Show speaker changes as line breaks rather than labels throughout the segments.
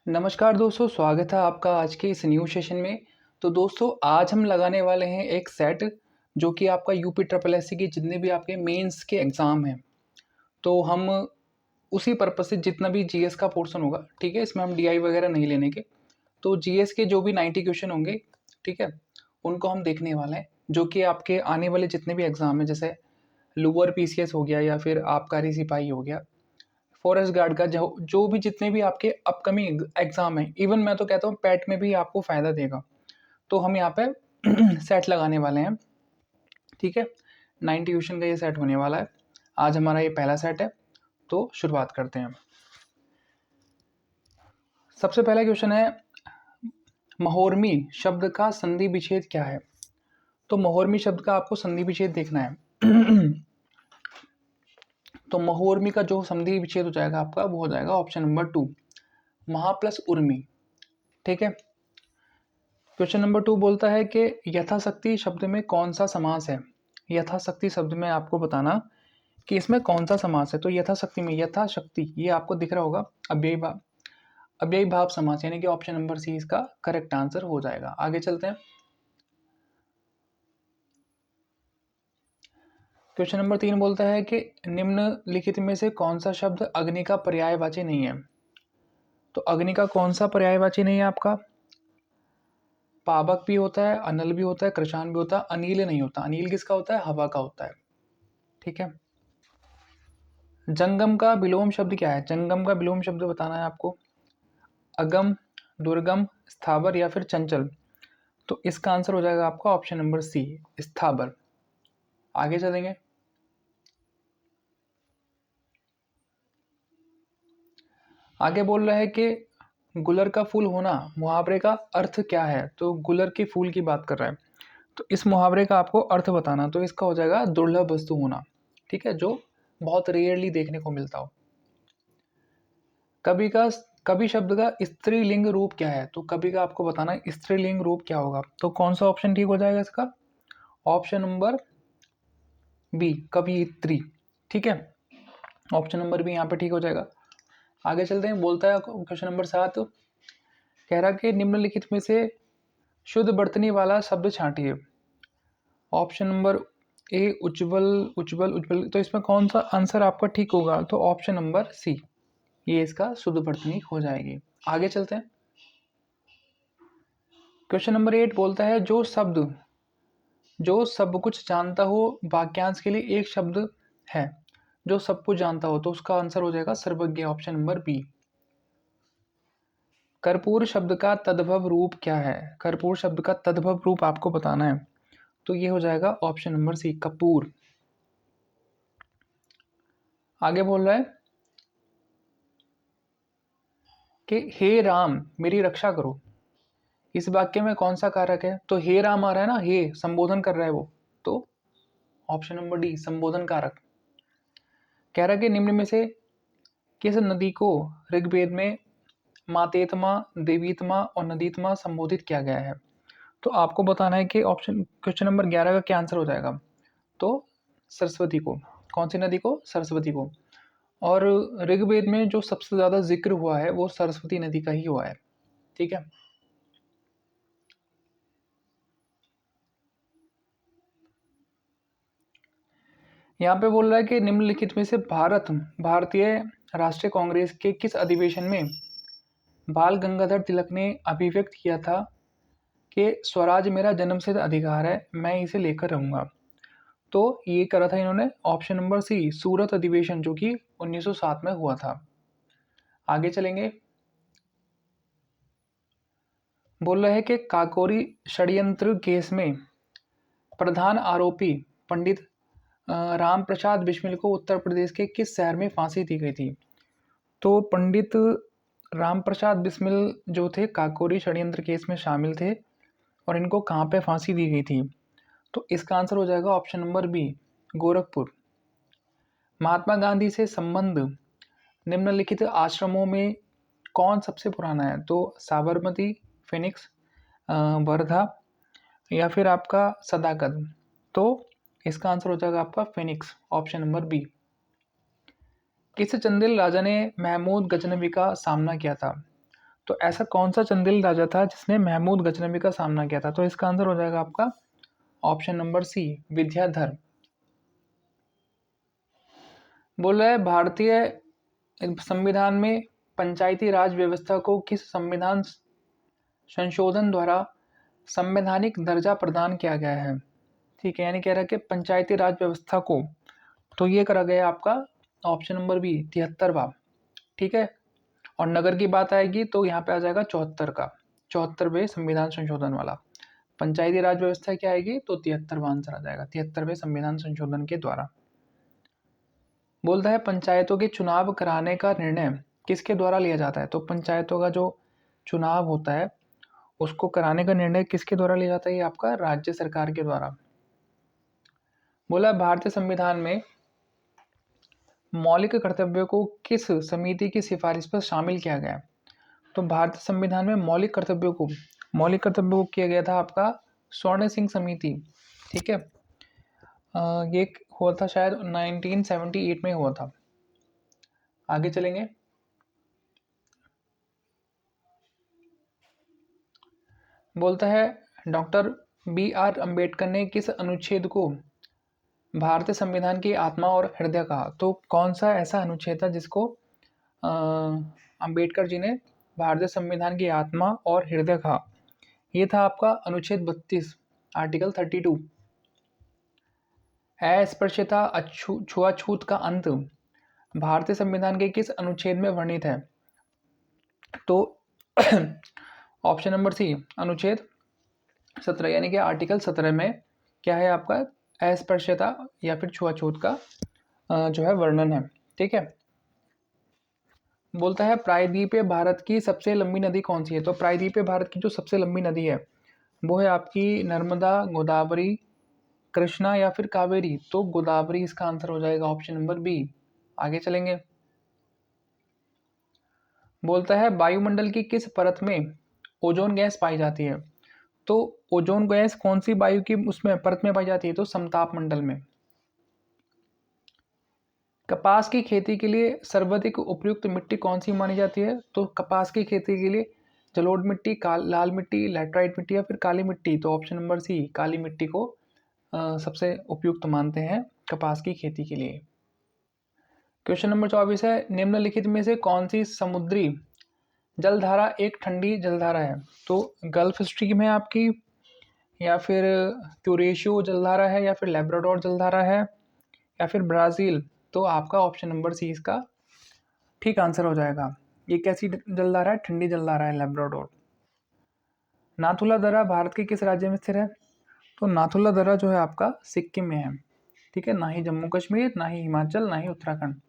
नमस्कार दोस्तों, स्वागत है आपका आज के इस न्यू सेशन में। तो दोस्तों, आज हम लगाने वाले हैं एक सेट जो कि आपका यूपी ट्रिपल एससी के जितने भी आपके मेंस के एग्ज़ाम हैं, तो हम उसी पर्पस से जितना भी जीएस का पोर्शन होगा, ठीक है, इसमें हम डीआई वगैरह नहीं लेने के। तो जीएस के जो भी 90 क्वेश्चन होंगे, ठीक है, उनको हम देखने वाले हैं, जो कि आपके आने वाले जितने भी एग्ज़ाम हैं, जैसे लोअर पीसीएस हो गया या फिर आबकारी सिपाही हो गया, फॉरेस्ट गार्ड का जो जो भी जितने भी आपके अपकमिंग एग्जाम हैं, इवन मैं तो कहता हूँ पैट में भी आपको फ़ायदा देगा। तो हम यहाँ पे सेट लगाने वाले हैं, ठीक है। 90 क्वेश्चन का ये सेट होने वाला है। आज हमारा ये पहला सेट है, तो शुरुआत करते हैं। सबसे पहला क्वेश्चन है, महोर्मी शब्द का संधि विच्छेद क्या है। तो महोर्मी शब्द का आपको संधि विच्छेद देखना है। तो महोर्मी का जो संधि विच्छेद हो जाएगा आपका, वो हो जाएगा ऑप्शन नंबर 2, महा प्लस उर्मी, ठीक है। क्वेश्चन नंबर 2 बोलता है कि यथाशक्ति शब्द में कौन सा समास है। यथाशक्ति शब्द में आपको बताना कि इसमें कौन सा समास है। तो यथाशक्ति में यथाशक्ति ये आपको दिख रहा होगा, अव्ययी भाव, अव्ययी भाव समास, यानी कि ऑप्शन नंबर सी इसका करेक्ट आंसर हो जाएगा। आगे चलते हैं। क्वेश्चन नंबर 3 बोलता है कि निम्नलिखित में से कौन सा शब्द अग्नि का पर्यायवाची नहीं है। तो अग्नि का कौन सा पर्यायवाची नहीं है आपका। पावक भी होता है, अनल भी होता है, कृशान भी होता है, अनिल नहीं होता। अनिल किसका होता है, हवा का होता है, ठीक है। जंगम का विलोम शब्द क्या है। जंगम का विलोम शब्द बताना है आपको। अगम, दुर्गम, स्थावर या फिर चंचल। तो इसका आंसर हो जाएगा आपका ऑप्शन नंबर सी, स्थावर। आगे चलेंगे। आगे बोल रहा है कि गुलर का फूल होना मुहावरे का अर्थ क्या है। तो गुलर के फूल की बात कर रहा है, तो इस मुहावरे का आपको अर्थ बताना। तो इसका हो जाएगा दुर्लभ वस्तु होना, ठीक है, जो बहुत रेयरली देखने को मिलता हो। कवि का कवि शब्द का स्त्रीलिंग रूप क्या है। तो कवि का आपको बताना है स्त्रीलिंग रूप क्या होगा। तो कौन सा ऑप्शन ठीक हो जाएगा इसका, ऑप्शन नंबर बी, कवियत्री, ठीक है। ऑप्शन नंबर बी यहाँ पे ठीक हो जाएगा। आगे चलते हैं। बोलता है क्वेश्चन नंबर 7, कह रहा कि निम्नलिखित में से शुद्ध बर्तनी वाला शब्द छांटिए। ऑप्शन नंबर ए, उज्जवल, उज्जवल, उज्जवल। तो इसमें कौन सा आंसर आपका ठीक होगा। तो ऑप्शन नंबर सी, ये इसका शुद्ध बर्तनी हो जाएगी। आगे चलते हैं। क्वेश्चन नंबर 8 बोलता है जो सब कुछ जानता हो वाक्यांश के लिए एक शब्द है। जो सब कुछ जानता हो, तो उसका आंसर हो जाएगा सर्वज्ञ, ऑप्शन नंबर बी। कर्पूर शब्द का तद्भव रूप क्या है। कर्पूर शब्द का तद्भव रूप आपको बताना है, तो ये हो जाएगा ऑप्शन नंबर सी, कपूर। आगे बोल रहा है कि हे राम मेरी रक्षा करो। इस वाक्य में कौन सा कारक है। तो हे राम आ रहा है ना, हे संबोधन कर रहा है वो, तो ऑप्शन नंबर डी, संबोधन कारक। कह रहा है कि निम्न में से किस नदी को ऋग्वेद में मातेत्मा, देवीत्मा और नदीत्मा संबोधित किया गया है। तो आपको बताना है कि ऑप्शन क्वेश्चन नंबर 11 का क्या आंसर हो जाएगा। तो सरस्वती को। कौन सी नदी को, सरस्वती को। और ऋग्वेद में जो सबसे ज़्यादा जिक्र हुआ है वो सरस्वती नदी का ही हुआ है, ठीक है। यहाँ पे बोल रहा है कि निम्नलिखित में से भारतीय राष्ट्रीय कांग्रेस के किस अधिवेशन में बाल गंगाधर तिलक ने अभिव्यक्त किया था कि स्वराज मेरा जन्मसिद्ध अधिकार है, मैं इसे लेकर रहूंगा। तो ये करा था इन्होंने ऑप्शन नंबर सी, सूरत अधिवेशन, जो कि 1907 में हुआ था। आगे चलेंगे। बोल रहे हैं कि काकोरी षड्यंत्र केस में प्रधान आरोपी पंडित राम प्रसाद बिस्मिल को उत्तर प्रदेश के किस शहर में फांसी दी गई थी। तो पंडित राम प्रसाद बिस्मिल जो थे काकोरी षड्यंत्र केस में शामिल थे, और इनको कहाँ पे फांसी दी गई थी। तो इसका आंसर हो जाएगा option number B, Gorakhpur. Mahatma Gandhi से संबंध निम्नलिखित आश्रमों में कौन सबसे पुराना है। तो साबरमती, फिनिक्स, वर्धा या फिर आपका सदाकत। तो इसका आंसर हो जाएगा आपका फिनिक्स, ऑप्शन नंबर बी। किस चंदेल राजा ने महमूद गजनवी का सामना किया था। तो ऐसा कौन सा चंदेल राजा था जिसने महमूद गजनवी का सामना किया था? तो इसका आंसर हो जाएगा आपका ऑप्शन नंबर सी, विद्याधर। बोल रहा है भारतीय संविधान में पंचायती राज व्यवस्था को किस संविधान संशोधन द्वारा संवैधानिक दर्जा प्रदान किया गया है? ठीक है, यानी कह रहा है कि पंचायती राज व्यवस्था को, तो ये करा गया आपका ऑप्शन नंबर बी, 73वां। ठीक है, और नगर की बात आएगी तो यहाँ पे आ जाएगा 74 का, 74वें संविधान संशोधन वाला। पंचायती राज व्यवस्था क्या आएगी? तो 73वां आंसर आ जाएगा, 73वें संविधान संशोधन के द्वारा। बोलता है पंचायतों के चुनाव कराने का निर्णय किसके द्वारा लिया जाता है? तो पंचायतों का जो चुनाव होता है उसको कराने का निर्णय किसके द्वारा लिया जाता है? ये आपका राज्य सरकार के द्वारा। बोला भारतीय संविधान में मौलिक कर्तव्यों को किस समिति की सिफारिश पर शामिल किया गया? तो भारतीय संविधान में मौलिक कर्तव्यों को किया गया था आपका स्वर्ण सिंह समिति। ठीक है, ये हुआ था शायद 1978 में हुआ था। आगे चलेंगे। बोलता है डॉक्टर बी आर अम्बेडकर ने किस अनुच्छेद को भारतीय संविधान की आत्मा और हृदय कहा? तो कौन सा ऐसा अनुच्छेद था जिसको अम्बेडकर जी ने भारतीय संविधान की आत्मा और हृदय कहा? ये था आपका अनुच्छेद 32, आर्टिकल 32। अस्पृश्यता छुआछूत का अंत भारतीय संविधान के किस अनुच्छेद में वर्णित है? तो ऑप्शन नंबर सी, अनुच्छेद 17, यानी कि आर्टिकल 17 में क्या है आपका अस्पृश्यता या फिर छुआछूत का जो है वर्णन है। ठीक है, बोलता है प्रायद्वीपीय भारत की सबसे लंबी नदी कौन सी है? तो प्रायद्वीपीय भारत की जो सबसे लंबी नदी है वो है आपकी नर्मदा, गोदावरी, कृष्णा या फिर कावेरी। तो गोदावरी इसका आंसर हो जाएगा, ऑप्शन नंबर बी। आगे चलेंगे। बोलता है वायुमंडल की किस परत में ओजोन गैस पाई जाती है? तो ओजोन गैस कौन सी वायु की उसमें परत में पाई जाती है? तो समताप मंडल में। कपास की खेती के लिए सर्वाधिक उपयुक्त मिट्टी कौन सी मानी जाती है? तो कपास की खेती के लिए जलोढ़ मिट्टी, लाल मिट्टी, लैटराइट मिट्टी या फिर काली मिट्टी। तो ऑप्शन नंबर सी, काली मिट्टी को सबसे उपयुक्त मानते हैं कपास की खेती के लिए। क्वेश्चन नंबर 24 है निम्नलिखित में से कौन सी समुद्री जलधारा एक ठंडी जलधारा है? तो गल्फ स्ट्रीम है आपकी, या फिर क्यूरेशियो जलधारा है, या फिर लेब्राडोर जलधारा है, या फिर ब्राज़ील। तो आपका ऑप्शन नंबर सी इसका ठीक आंसर हो जाएगा। ये कैसी जलधारा है? ठंडी जलधारा है, लेब्राडोर। नाथुला दर्रा भारत के किस राज्य में स्थित है? तो नाथुला दर्रा जो है आपका सिक्किम में है। ठीक है, ना ही जम्मू कश्मीर, ना ही हिमाचल, ना ही उत्तराखंड।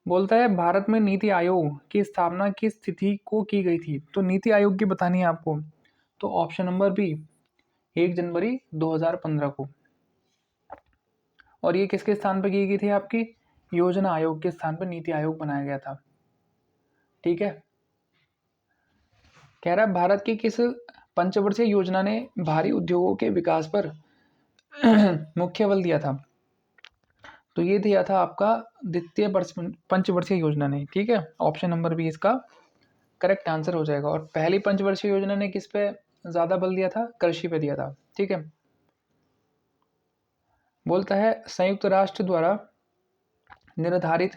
बोलता है भारत में नीति आयोग की स्थापना किस तिथि को की गई थी? तो नीति आयोग की बतानी है आपको। तो ऑप्शन नंबर बी, 1 जनवरी 2015 को। और ये किसके स्थान पर की गई थी? आपकी योजना आयोग के स्थान पर नीति आयोग बनाया गया था। ठीक है, कह रहा है भारत की किस पंचवर्षीय योजना ने भारी उद्योगों के विकास पर मुख्य बल दिया था? तो ये दिया था आपका द्वितीय पंचवर्षीय योजना ने। ठीक है, ऑप्शन नंबर बी इसका करेक्ट आंसर हो जाएगा। और पहली पंचवर्षीय योजना ने किस पे ज़्यादा बल दिया था? कृषि पे दिया था। ठीक है, बोलता है संयुक्त राष्ट्र द्वारा निर्धारित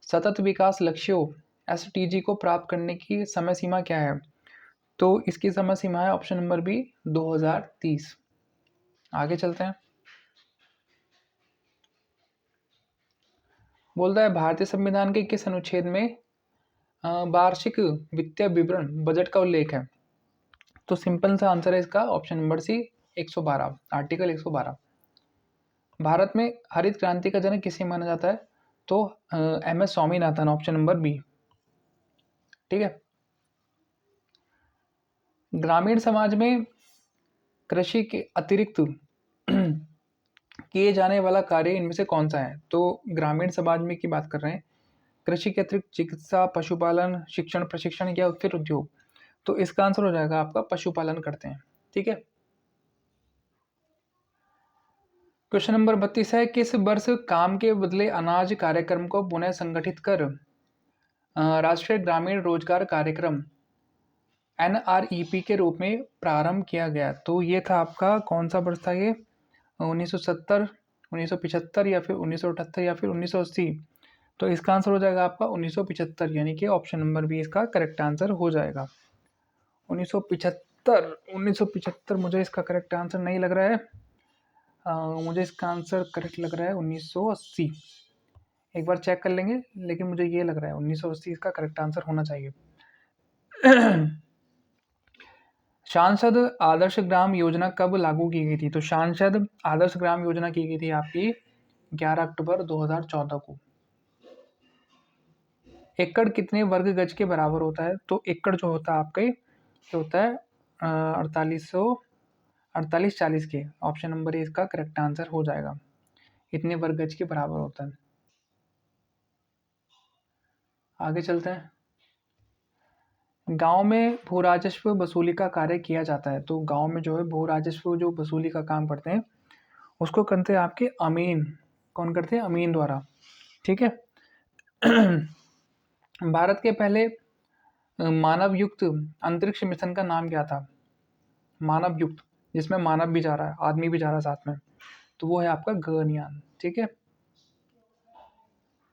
सतत विकास लक्ष्यों एसटीजी को प्राप्त करने की समय सीमा क्या है? तो इसकी समय सीमा है ऑप्शन नंबर बी, 2030। आगे चलते हैं। बोलता है भारतीय संविधान के किस अनुच्छेद में वार्षिक वित्तीय विवरण बजट का उल्लेख है? तो सिंपल सा आंसर है इसका option number C, 112, article 112। Bharat में हरित क्रांति का जनक किसे माना जाता है? तो M S Swaminathan, option number B. ठीक है, ग्रामीण समाज में कृषि के अतिरिक्त किए जाने वाला कार्य इनमें से कौन सा है? तो ग्रामीण समाज में की बात कर रहे हैं, कृषि के अतिरिक्त चिकित्सा, पशुपालन, शिक्षण, प्रशिक्षण या फिर उद्योग। तो इसका आंसर हो जाएगा आपका पशुपालन करते हैं। ठीक है, क्वेश्चन नंबर 32 है किस वर्ष काम के बदले अनाज कार्यक्रम को पुनः संगठित कर राष्ट्रीय ग्रामीण रोजगार कार्यक्रम NREP के रूप में प्रारंभ किया गया? तो ये था आपका कौन सा वर्ष था ये? 1970, 1975 या फिर 1978 या फिर 1980? तो इसका आंसर हो जाएगा आपका 1975, यानी कि ऑप्शन नंबर बी इसका करेक्ट आंसर हो जाएगा। 1975, 1975 मुझे इसका करेक्ट आंसर नहीं लग रहा है। मुझे इसका आंसर करेक्ट लग रहा है 1980। एक बार चेक कर लेंगे, लेकिन मुझे ये लग रहा है 1980 इसका करेक्ट आंसर होना चाहिए। सांसद आदर्श ग्राम योजना कब लागू की गई थी? तो सांसद आदर्श ग्राम योजना की गई थी आपकी 11 अक्टूबर 2014 को। एकड़ कितने वर्ग गज के बराबर होता है? तो एकड़ जो होता है आपके ये होता है 4840 के। ऑप्शन नंबर ए इसका करेक्ट आंसर हो जाएगा। इतने वर्ग गज के बराबर होता है। आगे चलते हैं। गांव में भू राजस्व वसूली का कार्य किया जाता है। तो गांव में जो है भू राजस्व जो वसूली का काम करते हैं उसको करते हैं आपके अमीन। कौन करते हैं? अमीन द्वारा। ठीक है। भारत के पहले मानव युक्त अंतरिक्ष मिशन का नाम क्या था? मानव युक्त, जिसमें मानव भी जा रहा है, आदमी भी जा रहा है साथ में, तो वो है आपका गगनयान। ठीक है।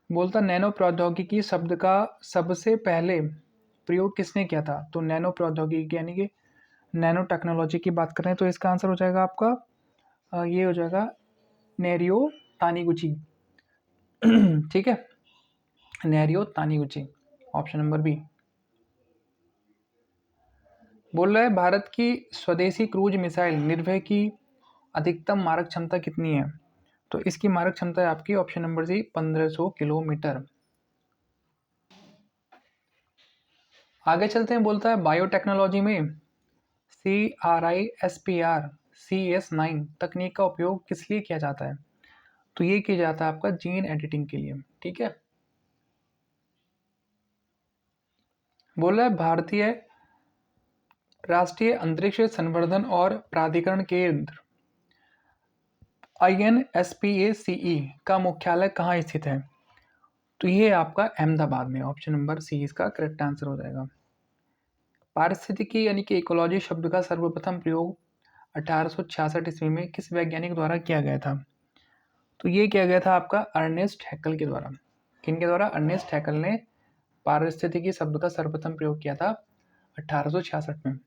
बोलता नैनो प्रौद्योगिकी शब्द का सबसे पहले प्रयोग किसने किया था? तो नैनो प्रौद्योगिकी यानी कि नैनो टेक्नोलॉजी की बात करें तो इसका आंसर हो जाएगा आपका ये हो जाएगा नेरियो तानीगुची। ठीक है, नेरियो तानीगुची, ऑप्शन नंबर बी। बोल रहा है भारत की स्वदेशी क्रूज मिसाइल निर्भय की अधिकतम मारक क्षमता कितनी है? तो इसकी मारक क्षमता है आपकी ऑप्शन नंबर सी 1500 किलोमीटर। आगे चलते हैं। बोलता है बायोटेक्नोलॉजी में CRISPR-Cas9 तकनीक का उपयोग किस लिए किया जाता है? तो ये किया जाता है आपका जीन एडिटिंग के लिए। ठीक है। बोल रहा है भारतीय राष्ट्रीय अंतरिक्ष संवर्धन और प्राधिकरण केंद्र INSPACE का मुख्यालय कहाँ स्थित है? तो ये आपका अहमदाबाद में। ऑप्शन नंबर सी इसका करेक्ट आंसर हो जाएगा। पारिस्थितिकी यानी कि इकोलॉजी शब्द का सर्वप्रथम प्रयोग 1866 ईस्वी में किस वैज्ञानिक द्वारा किया गया था? तो ये किया गया था आपका अर्नेस्ट हैकल के द्वारा। किनके द्वारा? अर्नेस्ट हैकल ने पारिस्थितिकी शब्द का सर्वप्रथम प्रयोग किया था 1866 में।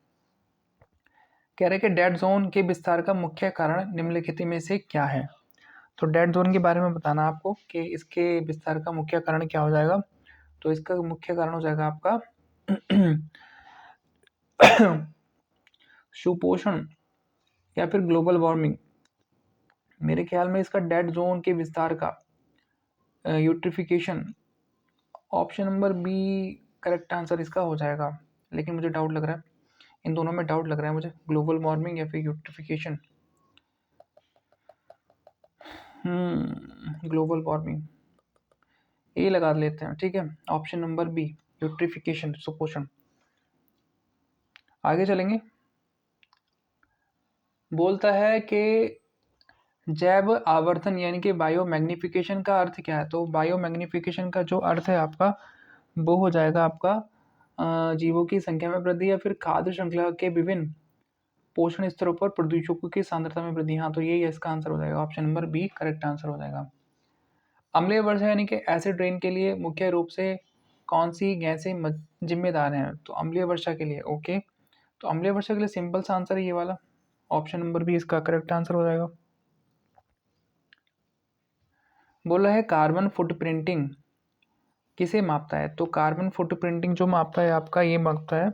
कह रहे कि डेड जोन के विस्तार का मुख्य कारण निम्नलिखित में से क्या है? तो डेड जोन के बारे में बताना आपको कि इसके विस्तार का मुख्य कारण क्या हो जाएगा। तो इसका मुख्य कारण हो जाएगा आपका सुपोषण या फिर ग्लोबल वार्मिंग। मेरे ख्याल में इसका डेड जोन के विस्तार का eutrophication, option number B correct answer इसका हो जाएगा, लेकिन मुझे डाउट लग रहा है, इन दोनों में डाउट लग रहा है मुझे, ग्लोबल वार्मिंग या फिर यूट्रिफिकेशन। ग्लोबल वार्मिंग ये लगा लेते हैं। ठीक है, ऑप्शन नंबर बी यूट्रिफिकेशन, सुपोषण। आगे चलेंगे। बोलता है कि जैव आवर्धन यानी कि बायो मैग्निफिकेशन का अर्थ क्या है? तो बायो मैग्निफिकेशन का जो अर्थ है आपका वो हो जाएगा आपका जीवों की संख्या में वृद्धि या फिर खाद्य श्रृंखला के विभिन्न पोषण स्तरों पर प्रदूषकों की सांद्रता में वृद्धि। हाँ, तो यही इसका आंसर हो जाएगा। Option number B correct answer हो जाएगा। अम्लीय वर्षा यानी कि एसिड रेन के लिए मुख्य रूप से कौन सी गैसें जिम्मेदार हैं? तो अम्लीय वर्षा के लिए, ओके, तो अम्लीय वर्षा के लिए सिंपल सा आंसर है ये वाला, ऑप्शन नंबर बी इसका करेक्ट आंसर हो जाएगा। बोला है कार्बन फुटप्रिंटिंग किसे मापता है? तो कार्बन फुटप्रिंटिंग जो मापता है आपका ये मापता है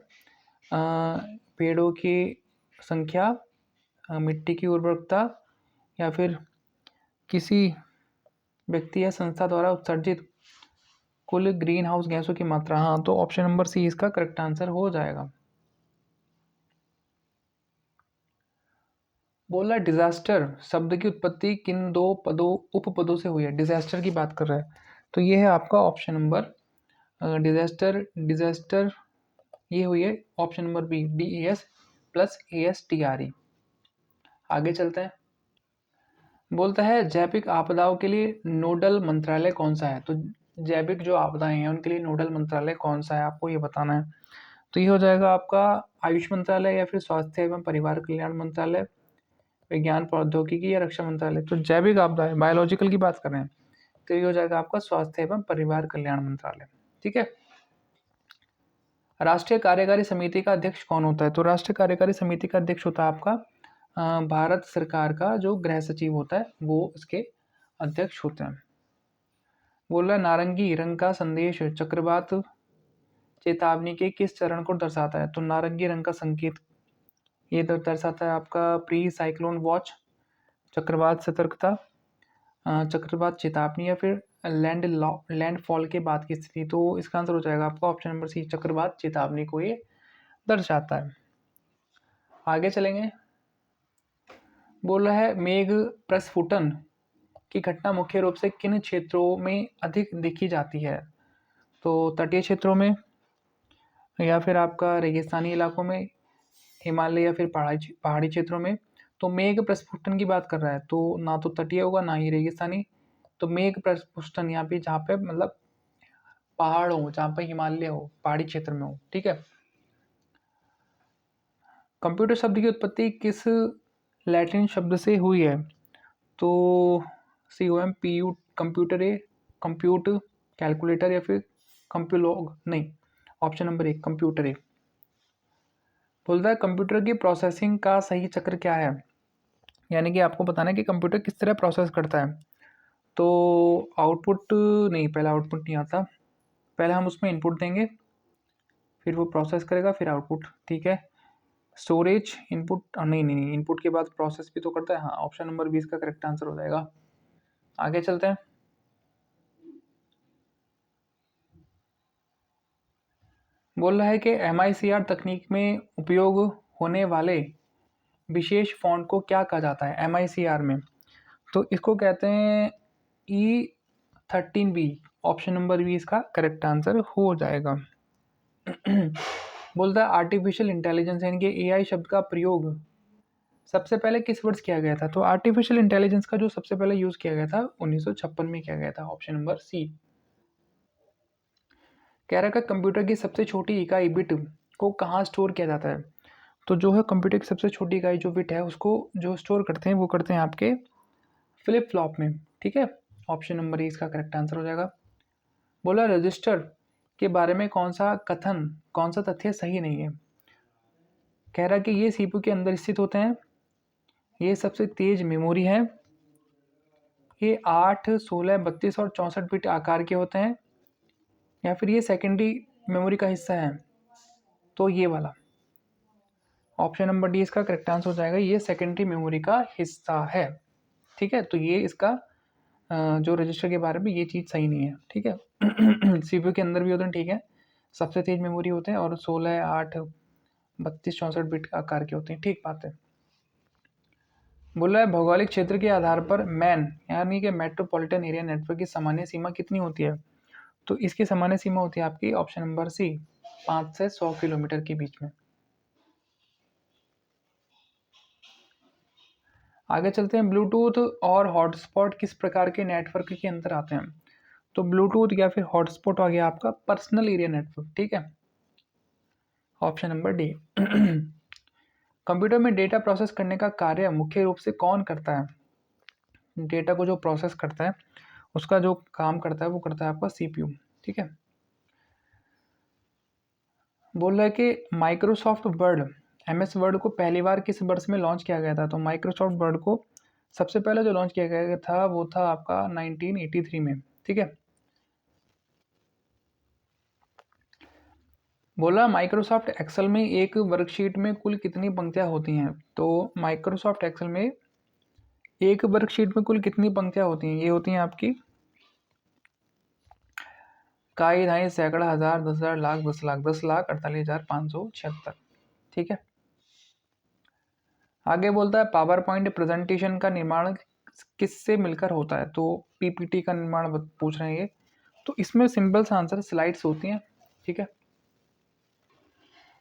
पेड़ों की संख्या, मिट्टी की उर्वरकता, या फिर किसी व्यक्ति या संस्था द्वारा उत्सर्जित कुल ग्रीन हाउस गैसों की मात्रा। हाँ, तो ऑप्शन नंबर सी इसका करेक्ट आंसर हो जाएगा। बोला डिजास्टर शब्द की उत्पत्ति किन दो पदों उपपदों से हुई है? डिजास्टर की बात कर रहा है, तो ये है आपका ऑप्शन नंबर डिजास्टर, डिजास्टर ये हुई है option number B DES plus ASTRE। आगे चलते हैं। बोलता है जैविक आपदाओं के लिए नोडल मंत्रालय कौन सा है? तो जैविक जो आपदाएं हैं उनके लिए नोडल मंत्रालय कौन सा है, आपको ये बताना है। तो ये हो जाएगा आपका आयुष मंत्रालय या फिर स्वास्थ्य एवं परिवार कल्याण मंत्रालय, विज्ञान प्रौद्योगिकी या रक्षा मंत्रालय। तो जैविक आपदा बायोलॉजिकल की बात कर रहे हैं तो ये हो जाएगा आपका स्वास्थ्य एवं परिवार कल्याण मंत्रालय। ठीक है। राष्ट्रीय कार्यकारी समिति का अध्यक्ष कौन होता है? तो राष्ट्रीय कार्यकारी समिति का अध्यक्ष होता है आपका भारत सरकार का जो गृह सचिव होता है वो इसके अध्यक्ष होते हैं। बोल रहा है नारंगी रंग का संदेश चक्रवात चेतावनी के किस चरण को दर्शाता है? तो नारंगी रंग का संकेत ये दर्शाता है आपका प्री साइक्लोन वॉच, चक्रवात सतर्कता, चक्रवात चेतावनी या फिर लैंडफॉल के बाद की स्थिति। तो इसका आंसर हो जाएगा आपका ऑप्शन नंबर सी, चक्रवात चेतावनी को ये दर्शाता है। आगे चलेंगे। बोल रहा है मेघ प्रस्फुटन की घटना मुख्य रूप से किन क्षेत्रों में अधिक देखी जाती है? तो तटीय क्षेत्रों में या फिर आपका रेगिस्तानी इलाकों में, हिमालय या फिर पहाड़ी क्षेत्रों में। तो मेघ प्रस्फुटन की बात कर रहा है तो ना तो तटीय होगा ना ही रेगिस्तानी। तो मेघ प्रस्फुटन यहाँ पे जहाँ पे मतलब पहाड़ हो, जहाँ पे हिमालय हो, पहाड़ी क्षेत्र में हो। ठीक है। कंप्यूटर शब्द की उत्पत्ति किस लैटिन शब्द से हुई है? तो COMPU कंप्यूटर ए, कंप्यूट, कैलकुलेटर या फिर कंप्यूलॉग, नहीं, ऑप्शन नंबर 1 कंप्यूटर ए। बोलता है कंप्यूटर की प्रोसेसिंग का सही चक्र क्या है? यानी कि आपको बताना है कि कंप्यूटर किस तरह प्रोसेस करता है। तो आउटपुट नहीं, पहला आउटपुट नहीं आता, पहले हम उसमें इनपुट देंगे, फिर वो प्रोसेस करेगा, फिर आउटपुट। ठीक है। स्टोरेज, इनपुट, नहीं नहीं नहीं, इनपुट के बाद प्रोसेस भी तो करता है। हाँ, ऑप्शन नंबर 20 का करेक्ट आंसर हो जाएगा। आगे चलते हैं। बोल रहा है कि MICR तकनीक में उपयोग होने वाले विशेष फॉन्ट को क्या कहा जाता है MICR में? तो इसको कहते हैं E13B, ऑप्शन नंबर 20 का करेक्ट आंसर हो जाएगा। बोलता है आर्टिफिशियल इंटेलिजेंस यानी कि AI शब्द का प्रयोग सबसे पहले किस वर्ष किया गया था? तो आर्टिफिशियल इंटेलिजेंस का जो सबसे पहले यूज किया गया था 1956 में किया गया था, ऑप्शन नंबर सी। कह रहा है कि कंप्यूटर की सबसे छोटी इकाई बिट को कहाँ स्टोर किया जाता है? तो जो है कंप्यूटर की सबसे छोटी इकाई जो बिट है उसको जो स्टोर करते हैं वो करते हैं आपके फ्लिप फ्लॉप में। ठीक है। ऑप्शन नंबर ए इसका करेक्ट आंसर हो जाएगा। बोला रजिस्टर के बारे में कौन सा कथन, कौन सा तथ्य सही नहीं है? कह रहा है कि ये CPU के अंदर स्थित होते हैं, ये सबसे तेज मेमोरी है, ये 8, 16, 32 और 64 बिट आकार के होते हैं, या फिर ये सेकेंडरी मेमोरी का हिस्सा है। तो ये वाला ऑप्शन नंबर डी इसका करेक्ट आंसर हो जाएगा, ये सेकेंडरी मेमोरी का हिस्सा है। ठीक है। तो ये इसका जो रजिस्टर के बारे में ये चीज़ सही नहीं है। ठीक है। CPU के अंदर भी होते हैं, ठीक है, सबसे तेज मेमोरी होते हैं और 16, 8, 32, 64 बिट आकार के होते हैं। ठीक बात है। बोला है भौगोलिक क्षेत्र के आधार पर मैन यानी कि मेट्रोपॉलिटन एरिया नेटवर्क की सामान्य सीमा कितनी होती है? तो इसकी सामान्य सीमा होती है आपकी ऑप्शन नंबर सी, 5 से 100 किलोमीटर के बीच में। आगे चलते हैं। ब्लूटूथ और हॉटस्पॉट किस प्रकार के नेटवर्क के अंदर आते हैं? तो ब्लूटूथ या फिर हॉटस्पॉट आ गया आपका पर्सनल एरिया नेटवर्क। ठीक है। Option number D. कंप्यूटर में डेटा प्रोसेस करने का कार्य मुख्य रूप से कौन करता है? डेटा को जो प्रोसेस करता है उसका जो काम करता है वो करता है आपका CPU। ठीक है। बोल रहा है कि माइक्रोसॉफ्ट वर्ड MS वर्ड को पहली बार किस वर्ष में लॉन्च किया गया था? तो माइक्रोसॉफ्ट वर्ड को सबसे पहले जो लॉन्च किया गया था वो था आपका 1983 में। ठीक है। बोला माइक्रोसॉफ्ट एक्सेल में एक वर्कशीट में कुल कितनी पंक्तियां होती हैं? तो माइक्रोसॉफ्ट एक्सेल में एक वर्कशीट में कुल कितनी पंक्तियां होती हैं? ये होती हैं आपकी काई, ढाई, सैकड़ा, हजार, 10,000, लाख, 10 लाख, 10,00,000, 48,576। ठीक है। आगे बोलता है पावर पॉइंट प्रेजेंटेशन का निर्माण किससे मिलकर होता है? तो PPT का निर्माण पूछ रहे हैं ये। तो इसमें सिंपल सा आंसर स्लाइड्स होती हैं। ठीक है।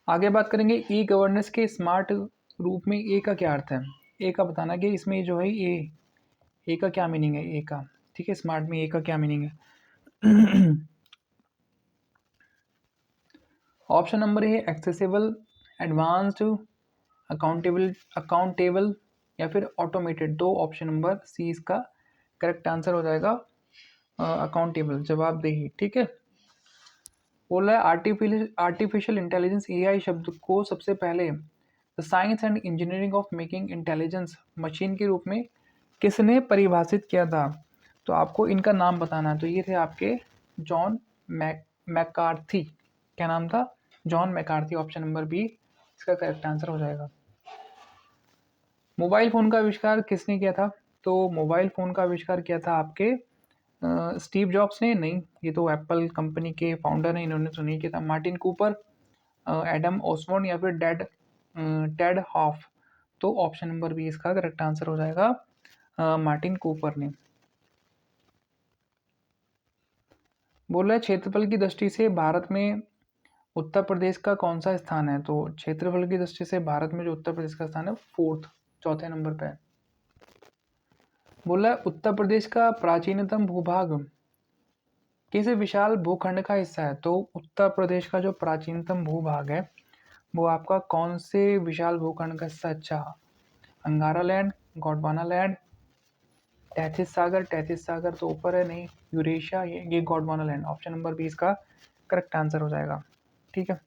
आगे बात करेंगे ई गवर्नेंस के स्मार्ट रूप में ए का क्या अर्थ है? ए का बताना कि इसमें जो है ए का क्या मीनिंग है, ए का। ठीक है। स्मार्ट में ए का क्या मीनिंग है? Option number A accessible, advanced, accountable या फिर ऑटोमेटेड। तो ऑप्शन नंबर सी इसका करेक्ट आंसर हो जाएगा, अकाउंटेबल, जवाबदेही। ठीक है। बोला है आर्टिफिशियल इंटेलिजेंस एआई शब्द को सबसे पहले the science and engineering of making intelligence machine के रूप में किसने परिभाषित किया था। तो आपको इनका नाम बताना है। तो ये थे आपके जॉन मैकार्थी। क्या नाम था? John McCarthy. Option number B इसका करेक्ट आंसर हो जाएगा। मोबाइल फ़ोन का आविष्कार किसने किया था? तो मोबाइल फ़ोन का आविष्कार किया था आपके स्टीव जॉब्स ने। नहीं, ये तो एप्पल कंपनी के फाउंडर हैं, इन्होंने तो नहीं किया था। मार्टिन कूपर, एडम ओसबोर्न या फिर टेड हॉफ। तो ऑप्शन नंबर बी इसका करेक्ट आंसर हो जाएगा, मार्टिन कूपर ने। बोल रहा है क्षेत्रफल की दृष्टि से भारत में उत्तर प्रदेश का कौन सा स्थान है? तो क्षेत्रफल की दृष्टि से भारत में जो उत्तर प्रदेश का स्थान है फोर्थ, चौथे नंबर पे है। बोला है उत्तर प्रदेश का प्राचीनतम भूभाग किस विशाल भूखंड का हिस्सा है? तो उत्तर प्रदेश का जो प्राचीनतम भूभाग है वो आपका कौन से विशाल भूखंड का हिस्सा? अच्छा, Angara land, Gondwana land, Tethys सागर तो ऊपर है, नहीं, यूरेशिया, ये Gondwana land. Option number B इसका करेक्ट आंसर हो जाएगा। ठीक है।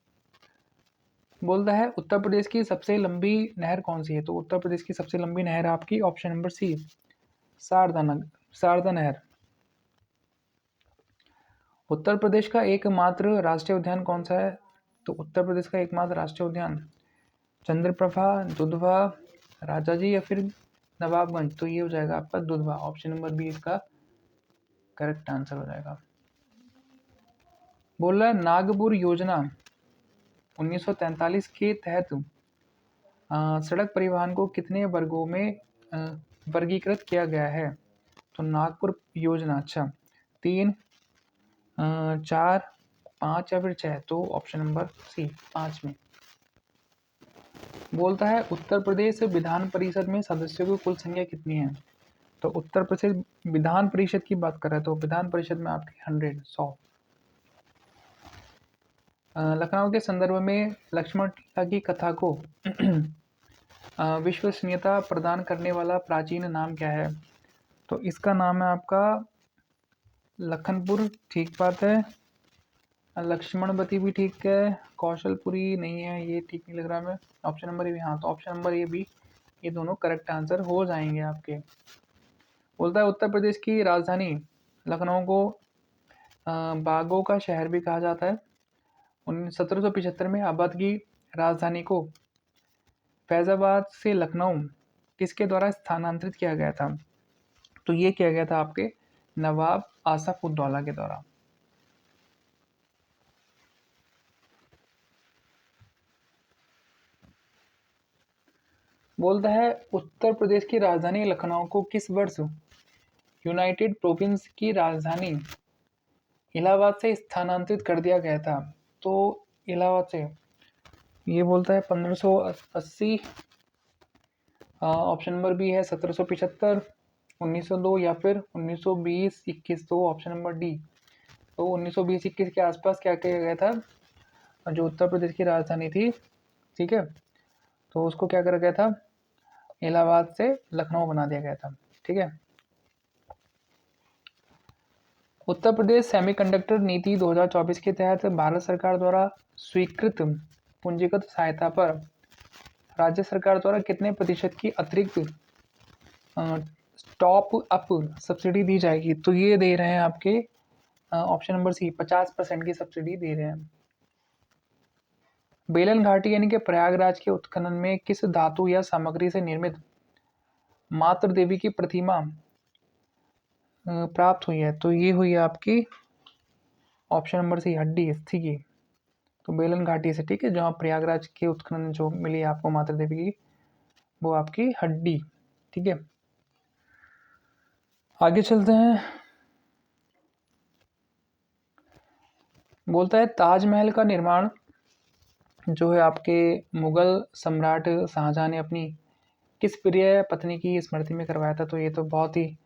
बोलता है उत्तर प्रदेश की सबसे लंबी नहर कौन सी है? तो उत्तर प्रदेश की सबसे लंबी नहर आपकी ऑप्शन नंबर सी, शारदा नहर। उत्तर प्रदेश का एकमात्र राष्ट्रीय उद्यान कौन सा है? तो उत्तर प्रदेश का एकमात्र राष्ट्रीय उद्यान चंद्रप्रभा, दुधवा, राजाजी या फिर नवाबगंज। तो ये हो जाएगा आपका दुधवा। ऑप्शन नंबर बी इसका करेक्ट आंसर हो जाएगा। बोल रहा है नागपुर योजना 1943 के तहत सड़क परिवहन को कितने वर्गों में वर्गीकृत किया गया है? तो नागपुर योजना, अच्छा, 3, 4, 5 या फिर 6। तो ऑप्शन नंबर सी 5 में। बोलता है उत्तर प्रदेश विधान परिषद में सदस्यों की कुल संख्या कितनी है? तो उत्तर प्रदेश विधान परिषद की बात कर रहे हैं तो विधान परिषद में आपकी 100। लखनऊ के संदर्भ में लक्ष्मण टीला की कथा को विश्वसनीयता प्रदान करने वाला प्राचीन नाम क्या है? तो इसका नाम है आपका लखनपुर, ठीक बात है। लक्ष्मणवती भी ठीक है, कौशलपुरी नहीं है, ये ठीक नहीं लग रहा है। ऑप्शन नंबर ए, हाँ, तो ऑप्शन नंबर ए भी, ये दोनों करेक्ट आंसर हो जाएंगे आपके। बोलता है उत्तर प्रदेश की राजधानी लखनऊ को बागों का शहर भी कहा जाता है। 1775 में अवध की राजधानी को फैजाबाद से लखनऊ किसके द्वारा स्थानांतरित किया गया था? तो ये किया गया था आपके नवाब आसफ उद्दौला के द्वारा। बोलता है उत्तर प्रदेश की राजधानी लखनऊ को किस वर्ष यूनाइटेड प्रोविंस की राजधानी इलाहाबाद से स्थानांतरित कर दिया गया था? तो इलाहाबाद से, ये बोलता है 1580। ऑप्शन नंबर बी है 1775, 1902 या फिर 1920-21। तो ऑप्शन नंबर डी। तो 1920-21 के आसपास क्या किया गया था? जो उत्तर प्रदेश की राजधानी थी, ठीक है, तो उसको क्या करा गया था? इलाहाबाद से लखनऊ बना दिया गया था। ठीक है। उत्तर प्रदेश सेमीकंडक्टर नीति 2024 के तहत भारत सरकार द्वारा स्वीकृत पूंजीगत सहायता पर राज्य सरकार द्वारा कितने प्रतिशत की अतिरिक्त टॉप अप सब्सिडी दी जाएगी? तो ये दे रहे हैं आपके ऑप्शन नंबर सी 50% की सब्सिडी दे रहे हैं। बेलन घाटी यानी कि प्रयागराज के उत्खनन में किस धातु या सामग्री से निर्मित मातृ देवी की प्रतिमा प्राप्त हुई है? तो ये हुई है आपकी ऑप्शन नंबर सी हड्डी, अस्थि की। तो बेलन घाटी से, ठीक है, जहाँ प्रयागराज के उत्खनन जो मिली है आपको मातृ देवी की, वो आपकी हड्डी। ठीक है, आगे चलते हैं। बोलता है ताजमहल का निर्माण जो है आपके मुगल सम्राट शाहजहां ने अपनी किस प्रिय पत्नी की स्मृति में करवाया था? तो ये तो बहुत ही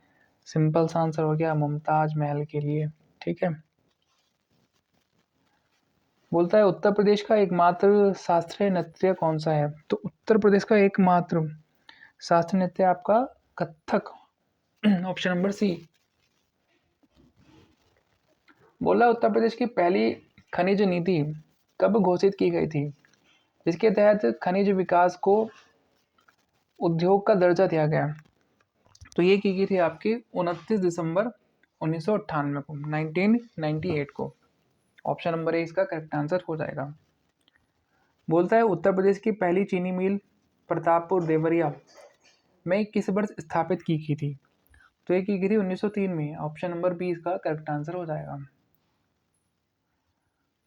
सिंपल सा आंसर हो गया, मुमताज महल के लिए। ठीक है। बोलता है उत्तर प्रदेश का एकमात्र शास्त्रीय नृत्य कौन सा है? तो उत्तर प्रदेश का एकमात्र शास्त्रीय नृत्य आपका कथक, ऑप्शन नंबर सी। बोला उत्तर प्रदेश की पहली खनिज नीति कब घोषित की गई थी, जिसके तहत खनिज विकास को उद्योग का दर्जा दिया गया? तो ये की गई थी आपकी 29 दिसंबर 1998 को, 1998 को। ऑप्शन नंबर ए इसका करेक्ट आंसर हो जाएगा। बोलता है उत्तर प्रदेश की पहली चीनी मिल प्रतापपुर देवरिया में किस वर्ष स्थापित की गई थी? तो ये की गई थी 1903 में। ऑप्शन नंबर बी इसका करेक्ट आंसर हो जाएगा।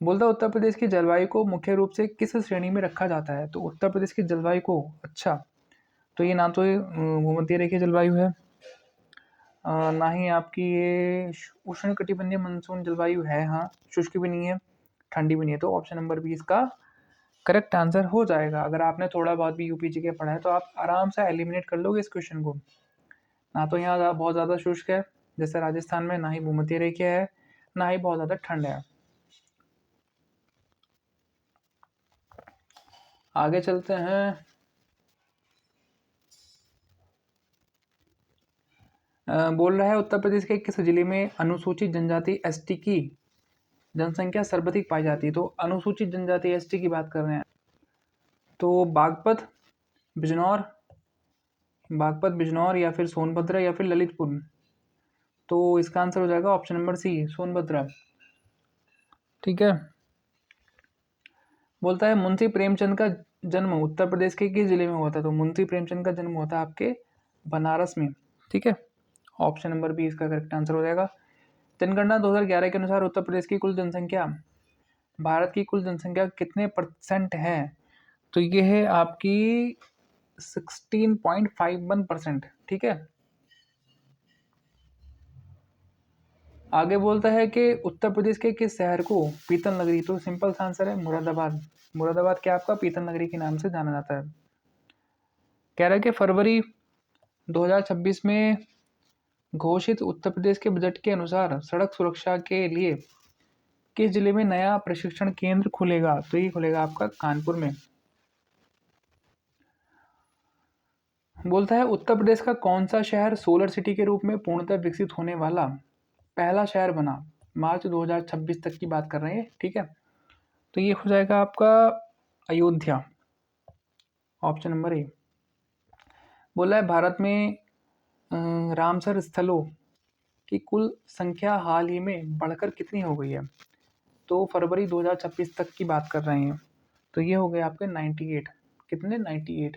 बोलता है उत्तर प्रदेश की जलवायु को मुख्य रूप से किस श्रेणी में रखा जाता है? तो उत्तर प्रदेश की जलवायु को, अच्छा, तो ये ना तो ये भूमध्य रेखीय जलवायु है, ना ही आपकी ये उष्णकटिबंधीय मानसून जलवायु है। हाँ, शुष्क भी नहीं है, ठंडी भी नहीं है। तो ऑप्शन नंबर बी इसका करेक्ट आंसर हो जाएगा। अगर आपने थोड़ा बहुत भी यूपीजी के पढ़ा है तो आप आराम से एलिमिनेट कर लोगे इस क्वेश्चन को। ना तो यहाँ बहुत ज़्यादा शुष्क है जैसे राजस्थान में, ना ही भूमध्य रेखीय है, ना ही बहुत ज़्यादा ठंड है। आगे चलते हैं। बोल रहा है उत्तर प्रदेश के किस जिले में अनुसूचित जनजाति एसटी की जनसंख्या सर्वाधिक पाई जाती है? तो अनुसूचित जनजाति एसटी की बात कर रहे हैं तो बागपत बिजनौर या फिर सोनभद्र या फिर ललितपुर। तो इसका आंसर हो जाएगा ऑप्शन नंबर सी, सोनभद्र। ठीक है। बोलता है मुंशी प्रेमचंद का जन्म उत्तर प्रदेश के किस जिले में हुआ था? तो मुंशी प्रेमचंद का जन्म हुआ था आपके बनारस में। ठीक है, ऑप्शन नंबर बी इसका करेक्ट आंसर हो जाएगा। जनगणना 2011 के अनुसार उत्तर प्रदेश की कुल जनसंख्या भारत की कुल जनसंख्या कितने परसेंट है? तो ये है आपकी 16.51%। ठीक है। आगे बोलता है कि उत्तर प्रदेश के किस शहर को पीतल नगरी, तो सिंपल सा आंसर है मुरादाबाद। मुरादाबाद क्या आपका पीतल नगरी के नाम से जाना जाता है। कह रहा है कि फरवरी 2026 में घोषित उत्तर प्रदेश के बजट के अनुसार सड़क सुरक्षा के लिए किस जिले में नया प्रशिक्षण केंद्र खुलेगा? तो ये खुलेगा आपका कानपुर में। बोलता है उत्तर प्रदेश का कौन सा शहर सोलर सिटी के रूप में पूर्णतः विकसित होने वाला पहला शहर बना? मार्च 2026 तक की बात कर रहे हैं। ठीक है, तो ये हो जाएगा आपका अयोध्या, ऑप्शन नंबर ए। बोला है भारत में रामसर स्थलों की कुल संख्या हाल ही में बढ़कर कितनी हो गई है? तो फरवरी 2026 तक की बात कर रहे हैं तो ये हो गए आपके 98। कितने? 98।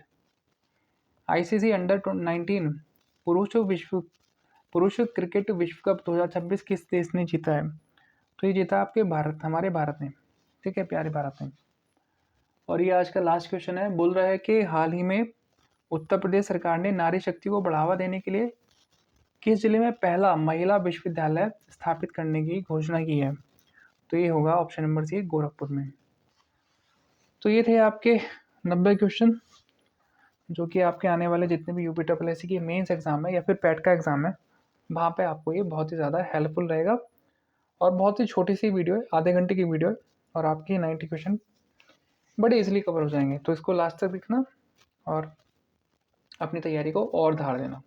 आईसीसी अंडर 19 पुरुष क्रिकेट विश्व कप 2026 किस देश ने जीता है? तो ये जीता आपके भारत, हमारे भारत ने। ठीक है, प्यारे भारत ने। और ये आज का लास्ट क्वेश्चन है। बोल रहा है कि हाल ही में उत्तर प्रदेश सरकार ने नारी शक्ति को बढ़ावा देने के लिए किस जिले में पहला महिला विश्वविद्यालय स्थापित करने की घोषणा की है? तो ये होगा ऑप्शन नंबर सी, गोरखपुर में। तो ये थे आपके 90 क्वेश्चन जो कि आपके आने वाले जितने भी यूपी ट्रिपल एस सी की मेंस एग्जाम है या फिर पैट का एग्जाम है वहाँ पे आपको ये बहुत ही ज़्यादा हेल्पफुल रहेगा। और बहुत ही छोटी सी वीडियो है, आधे घंटे की वीडियो है, और आपकी 90 क्वेश्चन बड़े इजीली कवर हो जाएंगे। तो इसको लास्ट तक देखना और अपनी तैयारी को और धार देना।